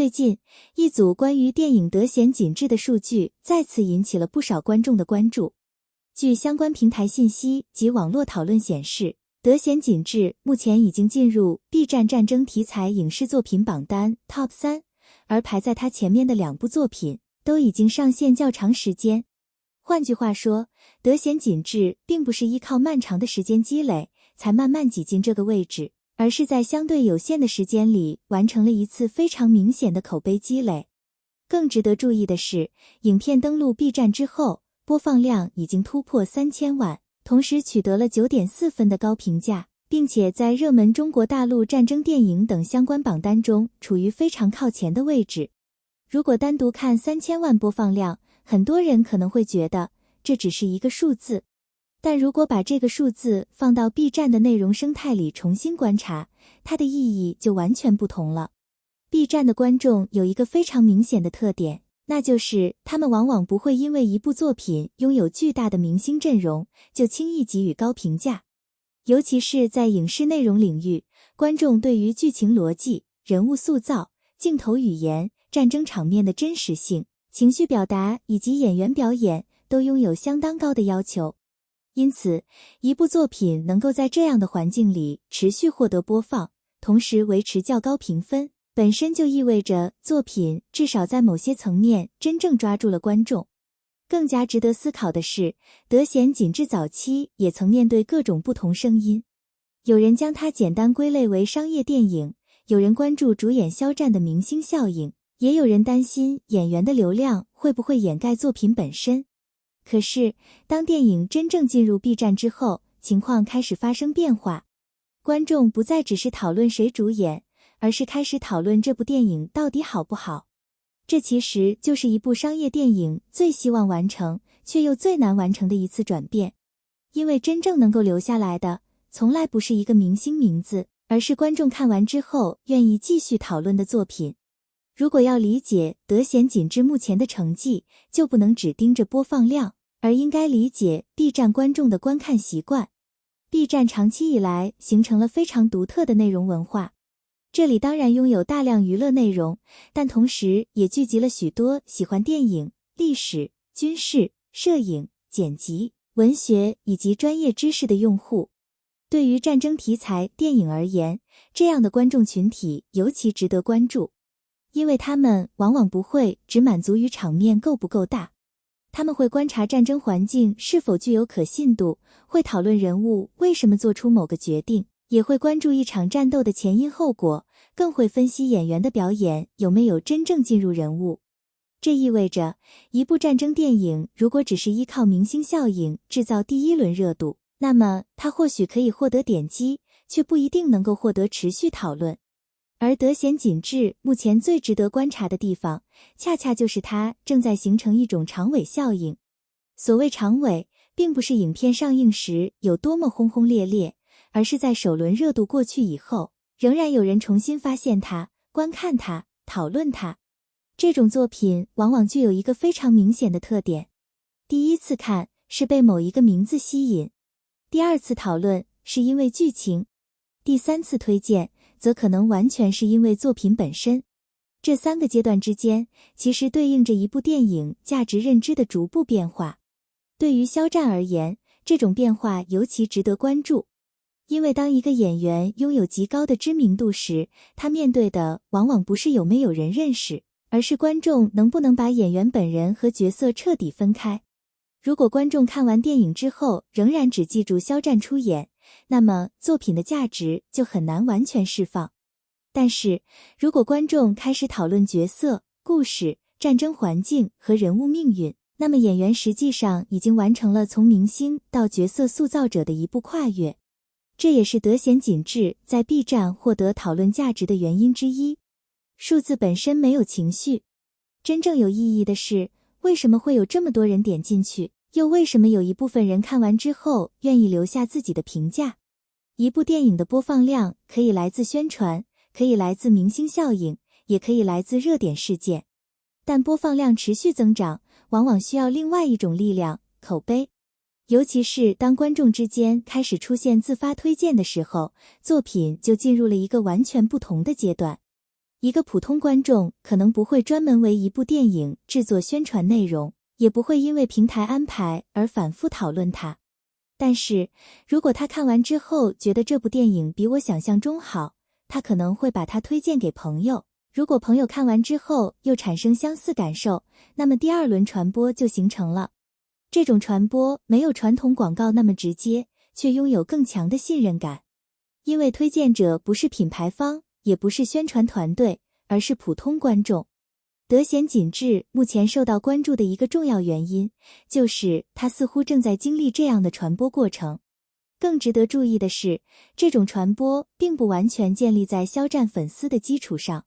最近，一组关于电影得闲紧致的数据再次引起了不少观众的关注。据相关平台信息及网络讨论显示，得闲紧致目前已经进入 B 站战争题材影视作品榜单 Top 3，而排在它前面的2部作品都已经上线较长时间。换句话说，得闲紧致并不是依靠漫长的时间积累才慢慢挤进这个位置，而是在相对有限的时间里完成了一次非常明显的口碑积累。更值得注意的是，影片登陆 B 站之后，播放量已经突破3000万，同时取得了 9.4 分的高评价，并且在热门中国大陆战争电影等相关榜单中处于非常靠前的位置。如果单独看3000万播放量，很多人可能会觉得这只是一个数字。但如果把这个数字放到 B 站的内容生态里重新观察，它的意义就完全不同了。B 站的观众有一个非常明显的特点，那就是他们往往不会因为一部作品拥有巨大的明星阵容，就轻易给予高评价。尤其是在影视内容领域，观众对于剧情逻辑、人物塑造、镜头语言、战争场面的真实性、情绪表达以及演员表演都拥有相当高的要求。因此，一部作品能够在这样的环境里持续获得播放，同时维持较高评分，本身就意味着作品至少在某些层面真正抓住了观众。更加值得思考的是，得闲紧致早期也曾面对各种不同声音。有人将它简单归类为商业电影，有人关注主演肖战的明星效应，也有人担心演员的流量会不会掩盖作品本身。可是，当电影真正进入 B 站之后，情况开始发生变化。观众不再只是讨论谁主演，而是开始讨论这部电影到底好不好。这其实就是一部商业电影最希望完成，却又最难完成的一次转变。因为真正能够留下来的，从来不是一个明星名字，而是观众看完之后愿意继续讨论的作品。如果要理解得闲紧致目前的成绩，就不能只盯着播放量，而应该理解 B 站观众的观看习惯。B 站长期以来形成了非常独特的内容文化，这里当然拥有大量娱乐内容，但同时也聚集了许多喜欢电影、历史、军事、摄影、剪辑、文学以及专业知识的用户。对于战争题材电影而言，这样的观众群体尤其值得关注，因为他们往往不会只满足于场面够不够大。他们会观察战争环境是否具有可信度，会讨论人物为什么做出某个决定，也会关注一场战斗的前因后果，更会分析演员的表演有没有真正进入人物。这意味着，一部战争电影如果只是依靠明星效应制造第一轮热度，那么它或许可以获得点击，却不一定能够获得持续讨论。而得闲紧致目前最值得观察的地方，恰恰就是它正在形成一种长尾效应。所谓长尾，并不是影片上映时有多么轰轰烈烈，而是在首轮热度过去以后，仍然有人重新发现它，观看它，讨论它。这种作品往往具有一个非常明显的特点：第一次看是被某一个名字吸引，第二次讨论是因为剧情，第三次推荐则可能完全是因为作品本身。这3个阶段之间，其实对应着一部电影价值认知的逐步变化。对于肖战而言，这种变化尤其值得关注。因为当一个演员拥有极高的知名度时，他面对的往往不是有没有人认识，而是观众能不能把演员本人和角色彻底分开。如果观众看完电影之后仍然只记住肖战出演，那么作品的价值就很难完全释放。但是，如果观众开始讨论角色、故事、战争环境和人物命运，那么演员实际上已经完成了从明星到角色塑造者的一步跨越。这也是得闲紧致在 B 站获得讨论价值的原因之一。数字本身没有情绪，真正有意义的是，为什么会有这么多人点进去？又为什么有一部分人看完之后愿意留下自己的评价？一部电影的播放量可以来自宣传，可以来自明星效应，也可以来自热点事件。但播放量持续增长，往往需要另外一种力量，口碑。尤其是当观众之间开始出现自发推荐的时候，作品就进入了一个完全不同的阶段。一个普通观众可能不会专门为一部电影制作宣传内容，也不会因为平台安排而反复讨论它。但是，如果他看完之后觉得这部电影比我想象中好，他可能会把它推荐给朋友。如果朋友看完之后又产生相似感受，那么第二轮传播就形成了。这种传播没有传统广告那么直接，却拥有更强的信任感。因为推荐者不是品牌方，也不是宣传团队，而是普通观众。德贤锦志目前受到关注的一个重要原因，就是它似乎正在经历这样的传播过程。更值得注意的是，这种传播并不完全建立在肖战粉丝的基础上。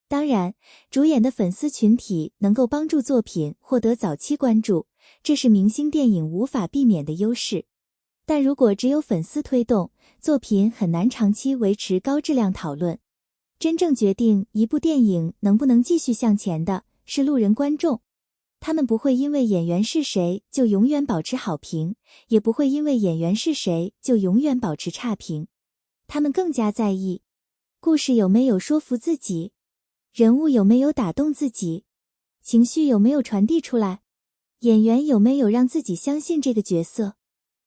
当然，主演的粉丝群体能够帮助作品获得早期关注，这是明星电影无法避免的优势。但如果只有粉丝推动，作品很难长期维持高质量讨论。真正决定一部电影能不能继续向前的是路人观众，他们不会因为演员是谁就永远保持好评，也不会因为演员是谁就永远保持差评。他们更加在意故事有没有说服自己，人物有没有打动自己，情绪有没有传递出来，演员有没有让自己相信这个角色。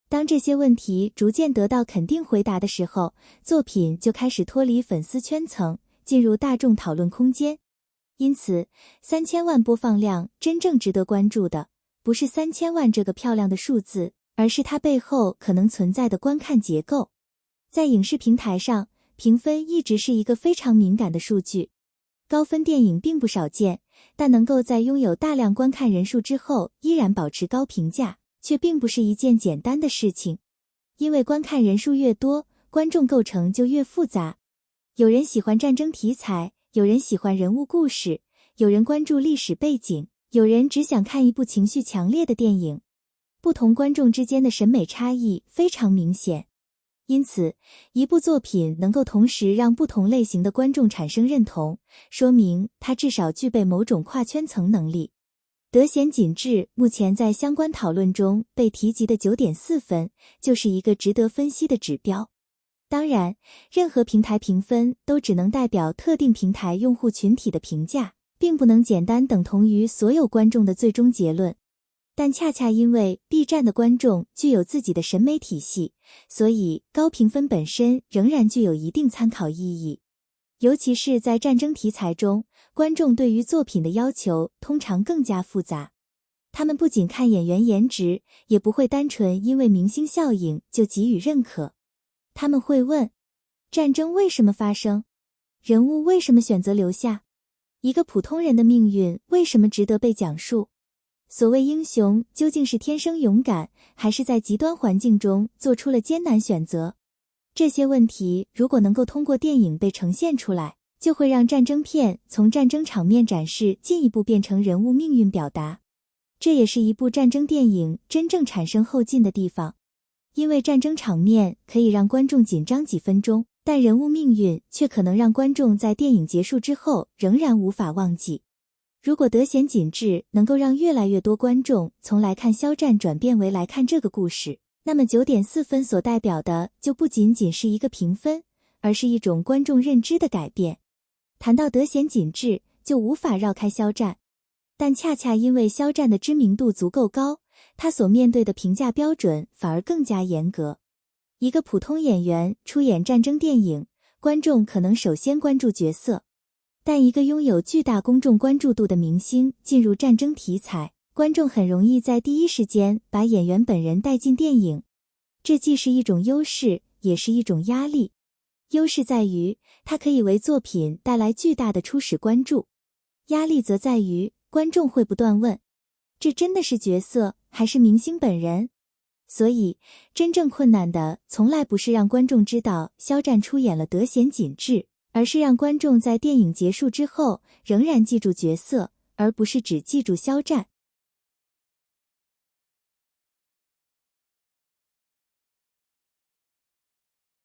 当这些问题逐渐得到肯定回答的时候，作品就开始脱离粉丝圈层，进入大众讨论空间。因此，3000万播放量真正值得关注的，不是3000万这个漂亮的数字，而是它背后可能存在的观看结构。在影视平台上，评分一直是一个非常敏感的数据。高分电影并不少见，但能够在拥有大量观看人数之后依然保持高评价，却并不是一件简单的事情。因为观看人数越多，观众构成就越复杂。有人喜欢战争题材，有人喜欢人物故事，有人关注历史背景，有人只想看一部情绪强烈的电影。不同观众之间的审美差异非常明显。因此，一部作品能够同时让不同类型的观众产生认同，说明它至少具备某种跨圈层能力。德贤锦志目前在相关讨论中被提及的 9.4 分，就是一个值得分析的指标。当然，任何平台评分都只能代表特定平台用户群体的评价，并不能简单等同于所有观众的最终结论。但恰恰因为 B 站的观众具有自己的审美体系，所以高评分本身仍然具有一定参考意义。尤其是在战争题材中，观众对于作品的要求通常更加复杂。他们不仅看演员颜值，也不会单纯因为明星效应就给予认可。他们会问：战争为什么发生？人物为什么选择留下？一个普通人的命运为什么值得被讲述？所谓英雄究竟是天生勇敢，还是在极端环境中做出了艰难选择？这些问题如果能够通过电影被呈现出来，就会让战争片从战争场面展示进一步变成人物命运表达。这也是一部战争电影真正产生后劲的地方。因为战争场面可以让观众紧张几分钟，但人物命运却可能让观众在电影结束之后仍然无法忘记。如果德贤锦志能够让越来越多观众从来看肖战转变为来看这个故事，那么 9.4 分所代表的就不仅仅是一个评分，而是一种观众认知的改变。谈到德贤锦志，就无法绕开肖战。但恰恰因为肖战的知名度足够高，他所面对的评价标准反而更加严格。一个普通演员出演战争电影，观众可能首先关注角色。但一个拥有巨大公众关注度的明星进入战争题材，观众很容易在第一时间把演员本人带进电影。这既是一种优势，也是一种压力。优势在于，它可以为作品带来巨大的初始关注。压力则在于，观众会不断问，这真的是角色，还是明星本人？所以，真正困难的从来不是让观众知道肖战出演了德贤锦志，而是让观众在电影结束之后仍然记住角色，而不是只记住肖战。